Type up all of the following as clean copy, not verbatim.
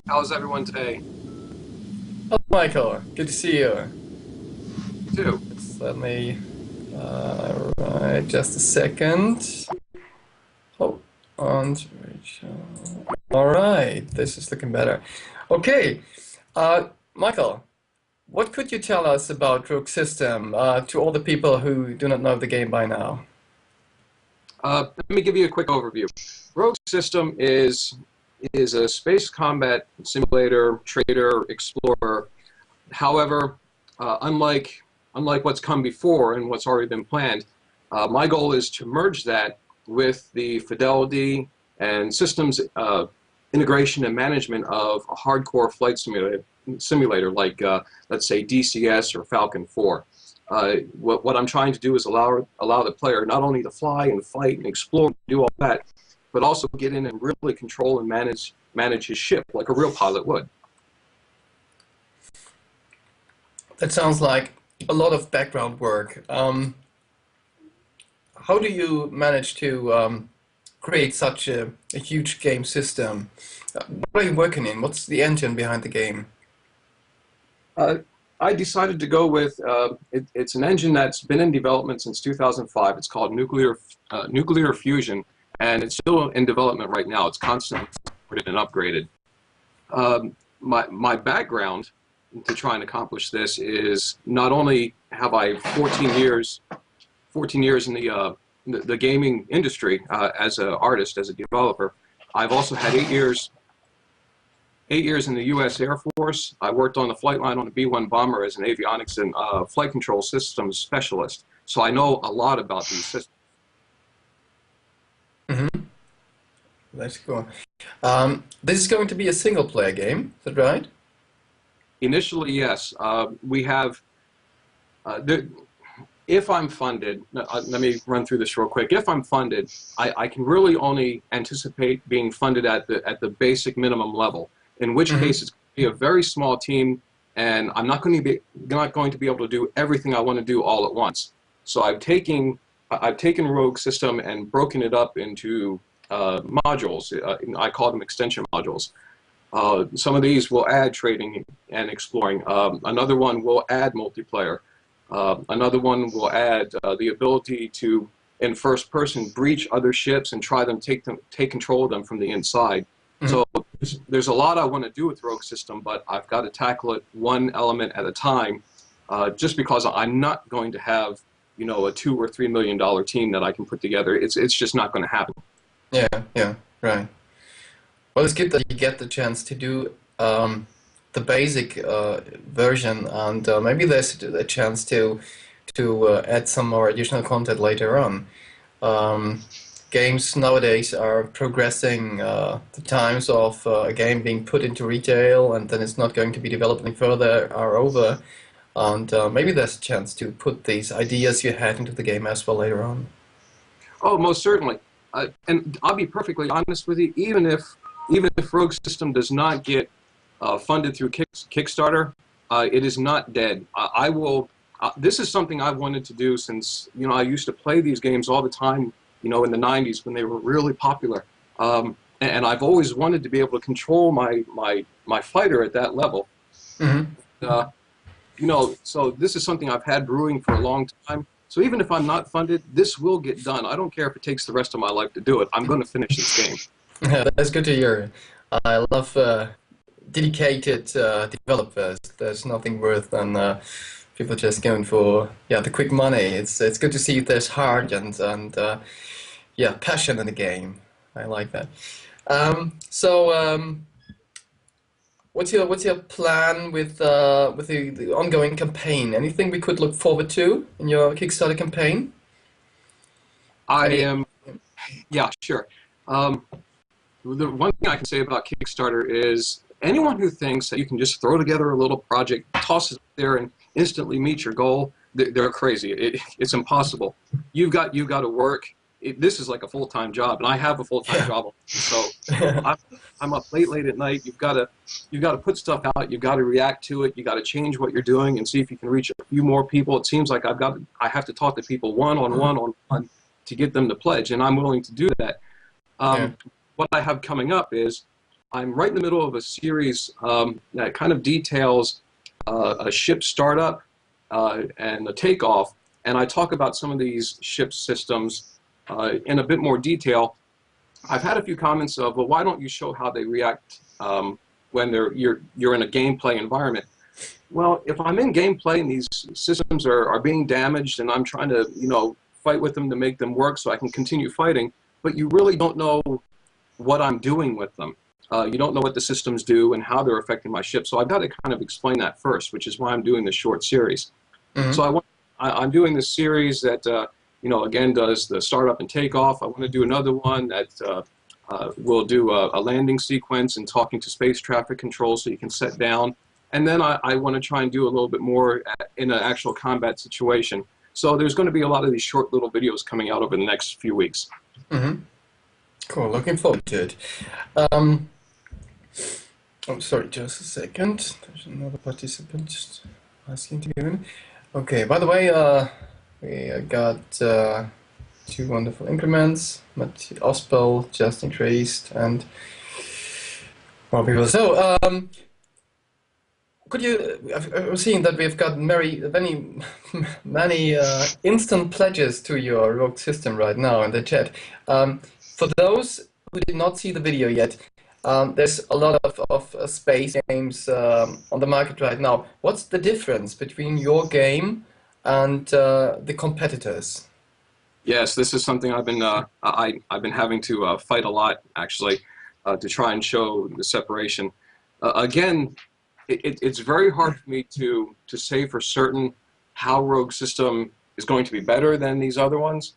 How's everyone today? Oh, Michael, good to see you. Too. Let me right, just a second. Oh, and Rachel. All right, this is looking better. Okay, Michael, what could you tell us about Rogue System to all the people who do not know the game by now? Let me give you a quick overview. Rogue System is a space combat simulator, trader, explorer. However, unlike what's come before and what's already been planned, my goal is to merge that with the fidelity and systems integration and management of a hardcore flight simulator like, let's say, DCS or Falcon 4. What I'm trying to do is allow the player not only to fly and fight and explore and do all that, but also get in and really control and manage his ship like a real pilot would. That sounds like a lot of background work. How do you manage to create such a huge game system? What are you working in? What's the engine behind the game? Uh, I decided to go with it's an engine that's been in development since 2005. It's called nuclear fusion, and it's still in development right now. It's constantly supported and upgraded. My background to try and accomplish this is not only have I 14 years in the gaming industry as an artist, as a developer. I've also had 8 years in the U.S. Air Force. I worked on the flight line on a B-1 bomber as an avionics and flight control systems specialist. So I know a lot about these systems. Hmm. That's cool. This is going to be a single player game, is that right? Initially, yes, we have. The, if I'm funded, let me run through this real quick. If I'm funded, I can really only anticipate being funded at the basic minimum level. In which Hmm. case, it's going to be a very small team, and I'm not going to be able to do everything I want to do all at once. So I've taken Rogue System and broken it up into modules. I call them extension modules. Some of these will add trading and exploring. Another one will add multiplayer. Another one will add the ability to, in first person, breach other ships and try take control of them from the inside. Hmm. So there's a lot I want to do with Rogue System, but I've got to tackle it one element at a time. Just because I'm not going to have, a $2 or $3 million team that I can put together. It's just not going to happen. Yeah, yeah, right. Well, it's good that you get the chance to do the basic version, and maybe there's a chance to add some more additional content later on. Um, Games nowadays are progressing. The times of a game being put into retail and then it's not going to be developed any further are over. And maybe there's a chance to put these ideas you had into the game as well later on. Oh, most certainly. And I'll be perfectly honest with you. Even if Rogue System does not get funded through Kickstarter, it is not dead. I will. This is something I've wanted to do since I used to play these games all the time. In the '90s when they were really popular, and I've always wanted to be able to control my fighter at that level. Hmm. Uh, so this is something I've had brewing for a long time. So even if I'm not funded, this will get done. I don't care if it takes the rest of my life to do it. I'm going to finish this game. That's good to hear. I love dedicated developers. There's nothing worse than people just going for the quick money. It's good to see there's heart and yeah, passion in the game. I like that. So what's your plan with the ongoing campaign? Anything we could look forward to in your Kickstarter campaign? I Any? am, yeah, sure. Um, the one thing I can say about Kickstarter is anyone who thinks that you can just throw together a little project, toss it there, and instantly meet your goal, they're crazy. It's impossible. You've got to work. This is like a full-time job, and I have a full-time Yeah. job. So I'm, I'm up late at night. You've got to put stuff out. You've got to react to it. You've got to change what you're doing and see if you can reach a few more people. It seems like I have to talk to people one on one to get them to pledge, and I'm willing to do that. Yeah. Um, what I have coming up is I'm right in the middle of a series that kind of details a ship startup and a takeoff, and I talk about some of these ship systems in a bit more detail. I've had a few comments of, well, why don't you show how they react when you're in a gameplay environment? Well, if I'm in gameplay and these systems are being damaged and I'm trying to, fight with them to make them work so I can continue fighting, but you really don't know what I'm doing with them. You don't know what the systems do and how they're affecting my ship. So I've got to kind of explain that first, which is why I'm doing this short series. Mm-hmm. So I'm doing this series that, again, does the startup and takeoff. I want to do another one that will do a landing sequence and talking to space traffic control so you can set down. And then I want to try and do a little bit more in an actual combat situation. So there's going to be a lot of these short little videos coming out over the next few weeks. Mm-hmm. Cool, looking forward to it. Oh, sorry, just a second. There's another participant just asking to get in. Okay, by the way, we got two wonderful increments. Matt Ospel just increased and more people. So, could you? I've seen that we've got many instant pledges to your Rogue system right now in the chat. For those who did not see the video yet, there's a lot of space games on the market right now. What's the difference between your game and the competitors? Yes, this is something I've been having to fight a lot, actually, to try and show the separation. Again, it's very hard for me to say for certain how Rogue System is going to be better than these other ones,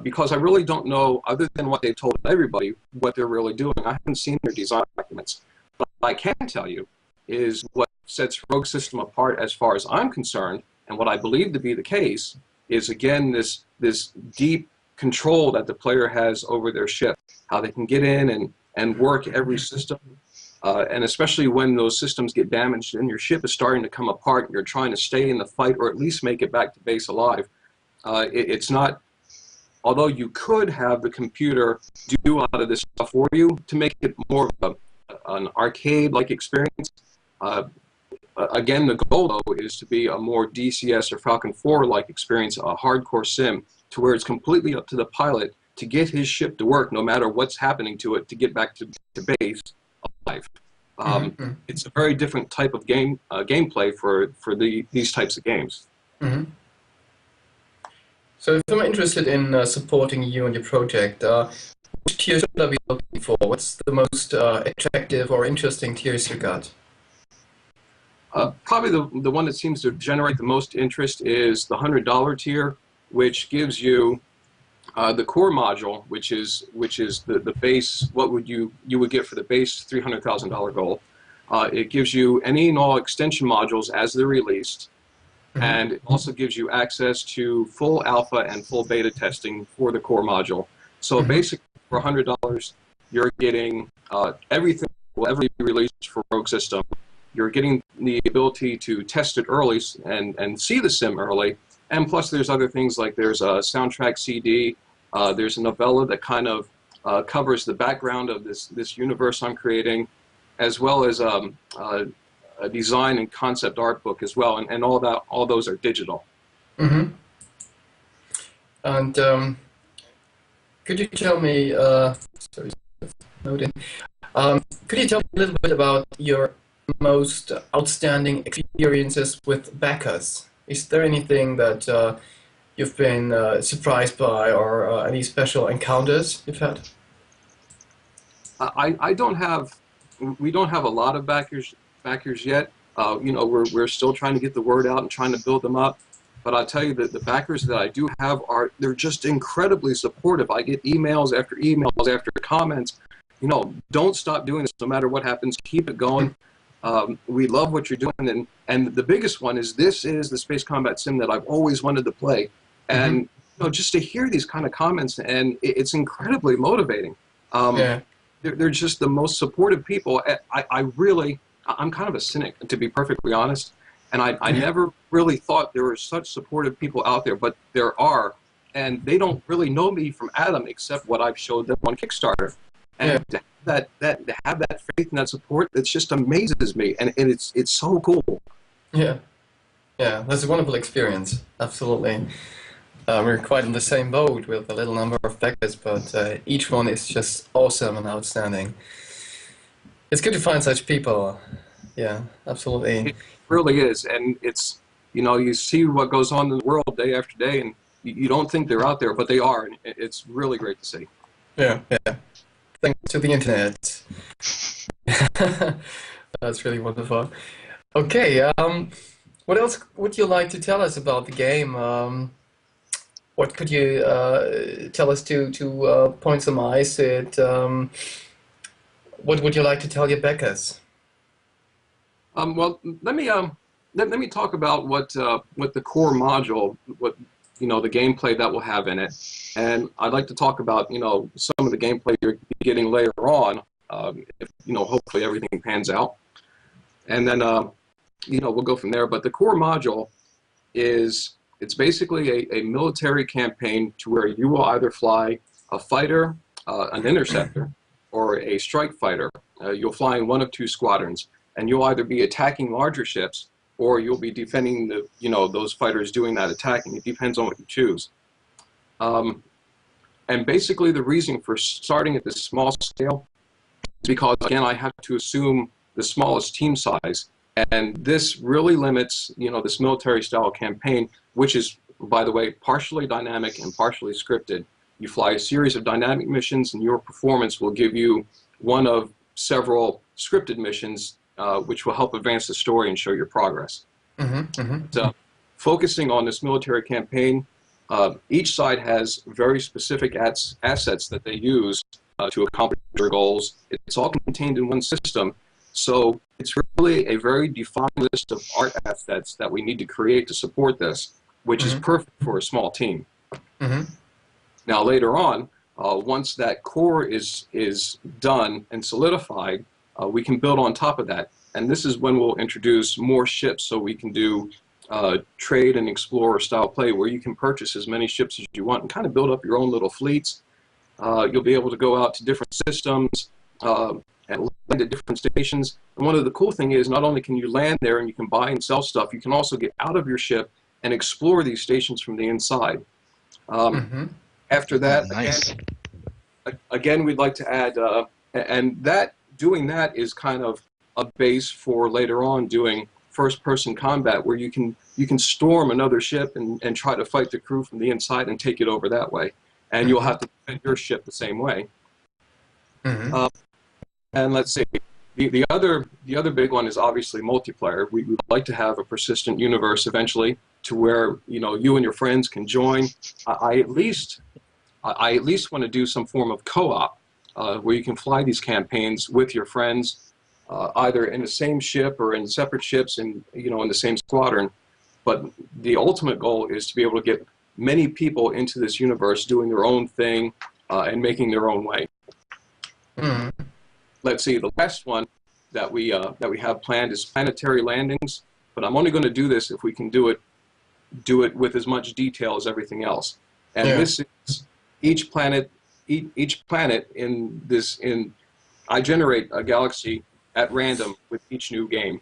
because I really don't know, other than what they've told everybody, what they're really doing. I haven't seen their design documents. But what I can tell you is what sets Rogue System apart as far as I'm concerned, and what I believe to be the case, is again this deep control that the player has over their ship, how they can get in and work every system. And especially when those systems get damaged and your ship is starting to come apart and you're trying to stay in the fight or at least make it back to base alive. It's not, although you could have the computer do a lot of this stuff for you to make it more of an arcade-like experience. Again, the goal, though, is to be a more DCS or Falcon 4-like experience, a hardcore sim, to where it's completely up to the pilot to get his ship to work no matter what's happening to it to get back to base alive. It's a very different type of gameplay for these types of games. Mm-hmm. So if I'm interested in supporting you and your project, which tier should I be looking for? What's the most attractive or interesting tiers you got? Probably the one that seems to generate the most interest is the $100 tier, which gives you the core module, which is the base. What would you would get for the base $300,000 goal? It gives you any and all extension modules as they're released, and it also gives you access to full alpha and full beta testing for the core module. So basically, for $100, you're getting everything will ever be released for Rogue System. You're getting the ability to test it early and see the sim early. And plus, there's other things like there's a soundtrack CD. There's a novella that kind of covers the background of this universe I'm creating, as well as a design and concept art book as well. And all those are digital. Mm-hmm. And could you tell me? Sorry, could you tell me a little bit about your most outstanding experiences with backers? Is there anything that you've been surprised by, or any special encounters you've had? We don't have a lot of backers yet. We're still trying to get the word out and trying to build them up. But I'll tell you that the backers that I do have they're just incredibly supportive. I get emails after comments. Don't stop doing this no matter what happens. Keep it going. We love what you're doing, and the biggest one is this is the space combat sim that I've always wanted to play, and just to hear these kind of comments, and it's incredibly motivating. They're just the most supportive people. I'm kind of a cynic, to be perfectly honest, and I never really thought there were such supportive people out there, but there are, and they don't really know me from Adam except what I've showed them on Kickstarter. And to have have that faith and that support, it just amazes me, and it's so cool. Yeah, yeah, that's a wonderful experience. Absolutely. We're quite in the same boat with a little number of packets, but each one is just awesome and outstanding. It's good to find such people. Yeah, absolutely. It really is, and it's you see what goes on in the world day after day, and you don't think they're out there, but they are, and it's really great to see. Yeah, yeah. Thanks to the internet. That's really wonderful. Okay, what else would you like to tell us about the game? What could you tell us to point some eyes at? What would you like to tell your backers? Well, let me talk about what the core module, what the gameplay that we'll have in it, and I'd like to talk about some of the gameplay you're getting later on, if hopefully everything pans out, and then we'll go from there. But the core module it's basically a military campaign to where you will either fly a fighter, an interceptor, or a strike fighter. You'll fly in one of two squadrons, and you'll either be attacking larger ships or you'll be defending those fighters doing that attacking. It depends on what you choose. And basically the reason for starting at this small scale is because, again, I have to assume the smallest team size. And this really limits, this military-style campaign, which is, by the way, partially dynamic and partially scripted. You fly a series of dynamic missions, and your performance will give you one of several scripted missions, which will help advance the story and show your progress. So, focusing on this military campaign, each side has very specific assets that they use to accomplish their goals. It's all contained in one system. So it's really a very defined list of art assets that we need to create to support this, which is perfect for a small team. Now later on, once that core is done and solidified, we can build on top of that. And this is when we'll introduce more ships, so we can do trade and explorer style play, where you can purchase as many ships as you want and kind of build up your own little fleets. You'll be able to go out to different systems and land at different stations. And one of the cool things is, not only can you land there and you can buy and sell stuff, you can also get out of your ship and explore these stations from the inside. After that, Nice. again, we'd like to add, and doing that is kind of a base for later on doing first-person combat, where you can storm another ship and try to fight the crew from the inside and take it over that way. And you'll have to defend your ship the same way. And let's see, the other big one is obviously multiplayer. We would like to have a persistent universe eventually, to where you and your friends can join. I at least want to do some form of co-op, where you can fly these campaigns with your friends, either in the same ship or in separate ships, and in the same squadron. But the ultimate goal is to be able to get many people into this universe doing their own thing and making their own way. Let's see, the last one that we have planned is planetary landings, but I'm only going to do this if we can do it with as much detail as everything else. And this is each planet I generate a galaxy at random with each new game.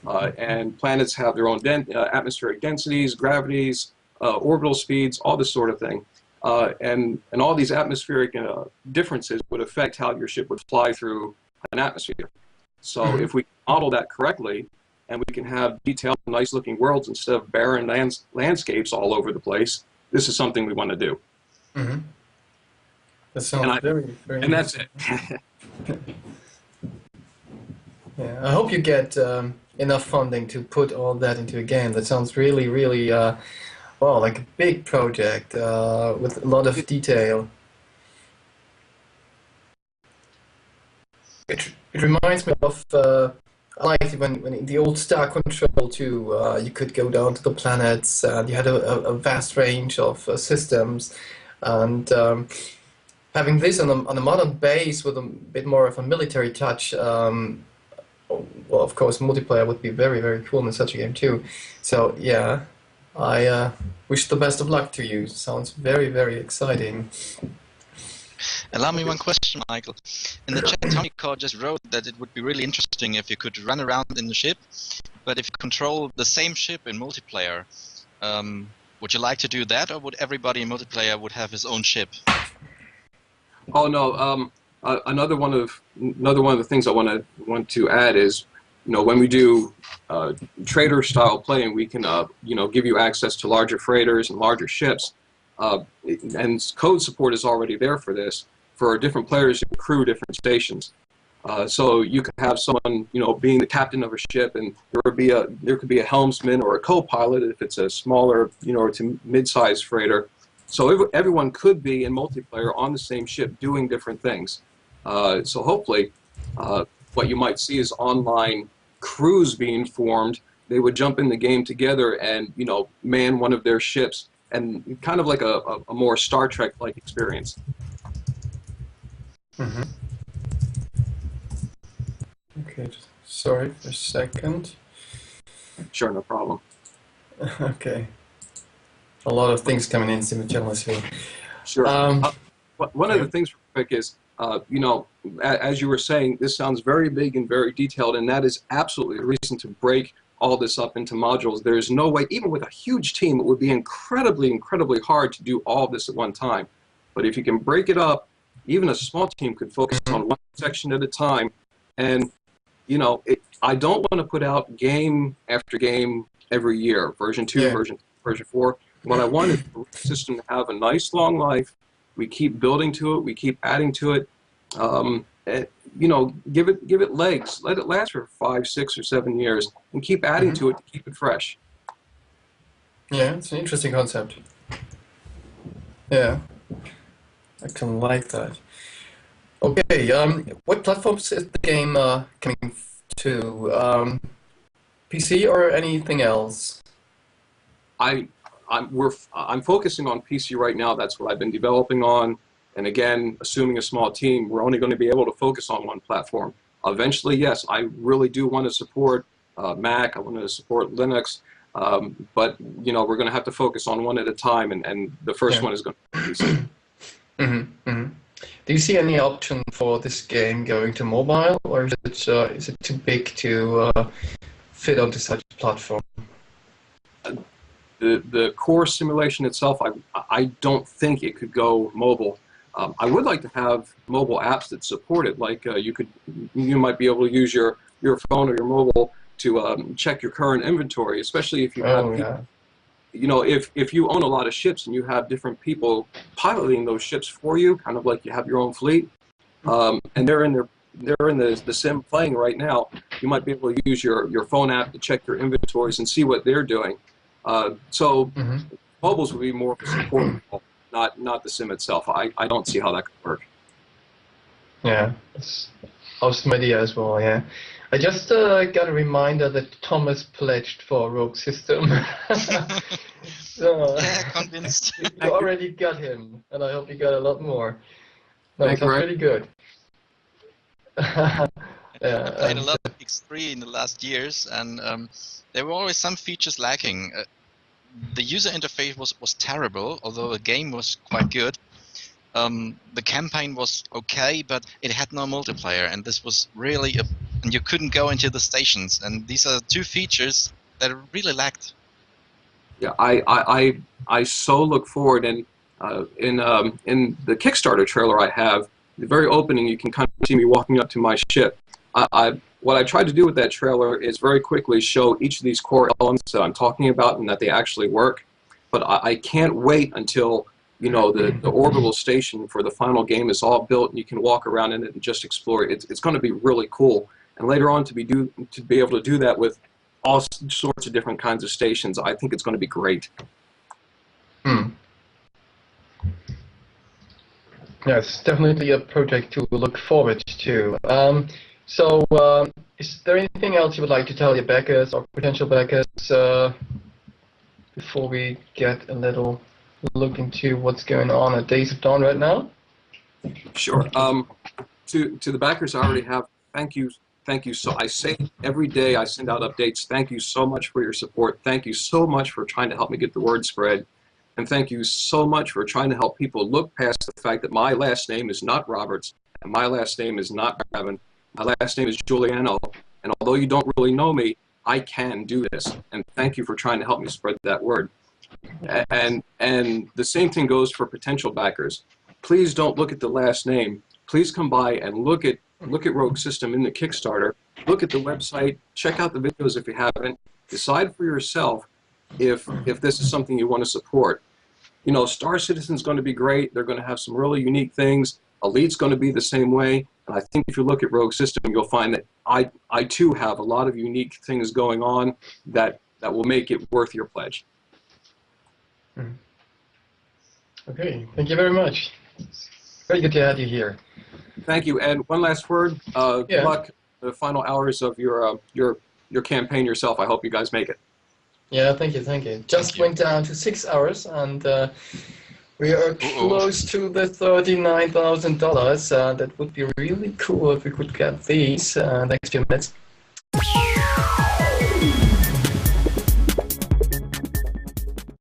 And planets have their own atmospheric densities, gravities, orbital speeds, all this sort of thing. And all these atmospheric differences would affect how your ship would fly through an atmosphere. So if we model that correctly, and we can have detailed, nice-looking worlds instead of barren landscapes all over the place, this is something we want to do. That sounds very, very and that's it. Yeah, I hope you get enough funding to put all that into a game. That sounds really, really, well, like a big project with a lot of detail. It reminds me of, I liked it when in the old Star Control 2, you could go down to the planets, and you had a vast range of systems, and having this on a modern base with a bit more of a military touch, well, of course, multiplayer would be very, very cool in such a game too. So yeah, I wish the best of luck to you. Sounds very, very exciting. Allow me one question. question, Michael. In the chat, Tony Core just wrote that it would be really interesting if you could run around in the ship, but if you control the same ship in multiplayer, would you like to do that, or would everybody in multiplayer would have his own ship? Oh no. Another one of the things I want to add is, when we do trader style playing, we can give you access to larger freighters and larger ships, and code support is already there for this, for different players who crew different stations. So you could have someone being the captain of a ship, and there could be a helmsman or a co-pilot if it's a smaller or to mid-sized freighter. So everyone could be in multiplayer on the same ship doing different things. So hopefully, what you might see is online crews being formed. They would jump in the game together and man one of their ships, and kind of like a more Star Trek-like experience. Mm-hmm. Okay, just sorry for a second. Sure, no problem. Okay. A lot of things coming in simultaneously. Sure. One of the things, Rick, is, as you were saying, this sounds very big and very detailed, and that is absolutely the reason to break all this up into modules. There's no way, even with a huge team, it would be incredibly, incredibly hard to do all this at one time. But if you can break it up, even a small team could focus on one section at a time. And, I don't want to put out game after game every year, version 2, version 4. What I want is the system to have a nice long life. We keep building to it. We keep adding to it. Give it legs. Let it last for 5, 6, or 7 years, and keep adding to it to keep it fresh. Yeah, it's an interesting concept. Yeah, I kind of like that. Okay, what platforms is the game coming to? PC or anything else? I'm focusing on PC right now. That's what I've been developing on. And again, assuming a small team, we're only going to be able to focus on one platform. Eventually, yes, I really do want to support Mac. I want to support Linux. But we're going to have to focus on one at a time, and the first one is going to be PC. Do you see any option for this game going to mobile, or is it too big to fit onto such a platform? The core simulation itself, I don't think it could go mobile. I would like to have mobile apps that support it. Like you might be able to use your phone or your mobile to check your current inventory, especially if you have if you own a lot of ships and you have different people piloting those ships for you, kind of like you have your own fleet, and they're in the sim playing right now. You might be able to use your phone app to check your inventories and see what they're doing. Mobiles would be more of a support, not the sim itself. I don't see how that could work. Yeah, it's awesome idea as well. Yeah, I just got a reminder that Thomas pledged for a Rogue system. So, yeah, convinced. You already got him, and I hope you got a lot more. No, Thank sounds you. really good. I played a lot of X3 in the last years, and there were always some features lacking. The user interface was terrible, although the game was quite good. The campaign was okay, but it had no multiplayer, and this was really and you couldn't go into the stations, and these are two features that really lacked. Yeah, I so look forward, and in the Kickstarter trailer I have, the very opening, you can kind of see me walking up to my ship. What I tried to do with that trailer is very quickly show each of these core elements that I'm talking about and that they actually work. But I can't wait until the orbital station for the final game is all built and you can walk around in it and just explore it. It's going to be really cool. And later on to be able to do that with all sorts of different kinds of stations, I think it's going to be great. Yes, definitely a project to look forward to. So, is there anything else you would like to tell your backers or potential backers before we get a little look into what's going on at Days of Dawn right now? Sure. To the backers I already have, thank you. So I say every day I send out updates. Thank you so much for your support. Thank you so much for trying to help me get the word spread. And thank you so much for trying to help people look past the fact that my last name is not Roberts And my last name is not Brabin. My last name is Giuliano. And although you don't really know me, I can do this. And thank you for trying to help me spread that word. And the same thing goes for potential backers. Please don't look at the last name. Please come by and look at Rogue System in the Kickstarter. Look at the website. Check out the videos if you haven't. Decide for yourself if this is something you want to support. You know, Star Citizen's going to be great. They're going to have some really unique things. Elite's going to be the same way. And I think if you look at Rogue System, you'll find that I too have a lot of unique things going on that will make it worth your pledge. Okay, thank you very much. Very good to have you here. Thank you. And one last word. Yeah. Good luck the final hours of your campaign yourself. I hope you guys make it. Yeah, thank you, thank you. Just went down to 6 hours, and we are close to the $39,000. That would be really cool if we could get these next few minutes.